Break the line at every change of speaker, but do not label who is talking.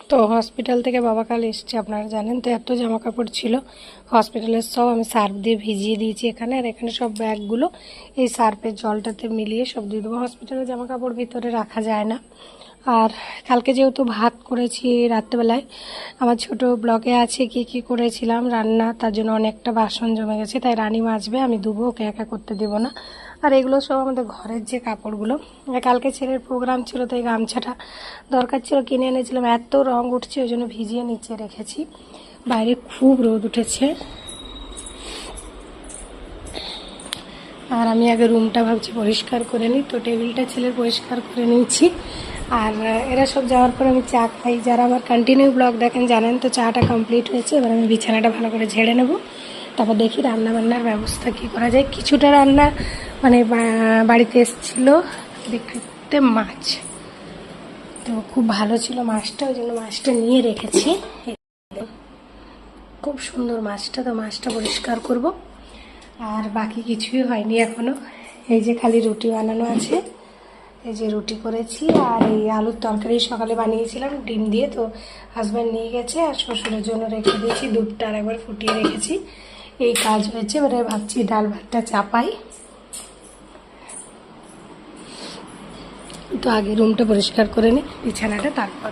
তো হসপিটাল থেকে বাবা কাল এসছে, আপনারা জানেন। তো এত জামা কাপড় ছিল হসপিটালের, সব আমি সার্ফ দিয়ে ভিজিয়ে দিয়েছি এখানে। আর এখানে সব ব্যাগগুলো এই সার্ফের জলটাতে মিলিয়ে সব দিয়ে দেবো। হসপিটালের জামা কাপড় ভিতরে রাখা যায় না। আর কালকে যেহেতু ভাত করেছি রাত্রেবেলায়, আমার ছোট ব্লগে আছে কি কি করেছিলাম রান্না, তার জন্য অনেকটা বাসন জমে গেছে, তাই রানী মাজবে, আমি ধুবো, ওকে একা করতে দেবো না। আর এগুলো সব আমাদের ঘরের যে কাপড়গুলো, কালকে ছেলের প্রোগ্রাম ছিল, তাই গামছাটা দরকার ছিল, কিনে এনেছিলাম। এত রং উঠছে, ওই জন্য ভিজিয়ে নিচে রেখেছি। বাইরে খুব রোদ উঠেছে। আর আমি আগে রুমটা ভাবছি পরিষ্কার করে নিই, তো টেবিলটা ছেলের পরিষ্কার করে নিয়েছি। আর এরা সব যাওয়ার পর আমি চা খাই। যারা আমার কন্টিনিউ ব্লগ দেখেন জানেন। তো চাটা কমপ্লিট হয়েছে, এবার আমি বিছানাটা ভালো করে ঝেড়ে নেব, তারপর দেখি রান্না বান্নার ব্যবস্থা কী করা যায়। কিছুটা রান্না মানে বাড়িতে এসেছিলো বিক্রি করতে মাছ, তো খুব ভালো ছিল মাছটা, ওই জন্য মাছটা নিয়ে রেখেছি। খুব সুন্দর মাছটা, তো মাছটা পরিষ্কার করব। আর বাকি কিছুই হয়নি এখনো। এই যে খালি রুটি বানানো আছে, এই যে রুটি করেছি। আর এই আলুর তরকারি সকালে বানিয়েছিলাম ডিম দিয়ে, তো হাজব্যান্ড নিয়ে গেছে, আর শ্বশুরের জন্য রেখে দিয়েছি। দুধটা আর একবার ফুটিয়ে রেখেছি। এই কাজ হয়েছে। এবারে ভাবছি ডাল ভাতটা চাপাই। তো আগে রুমটা পরিষ্কার করে নিই, বিছানাটা তারপর।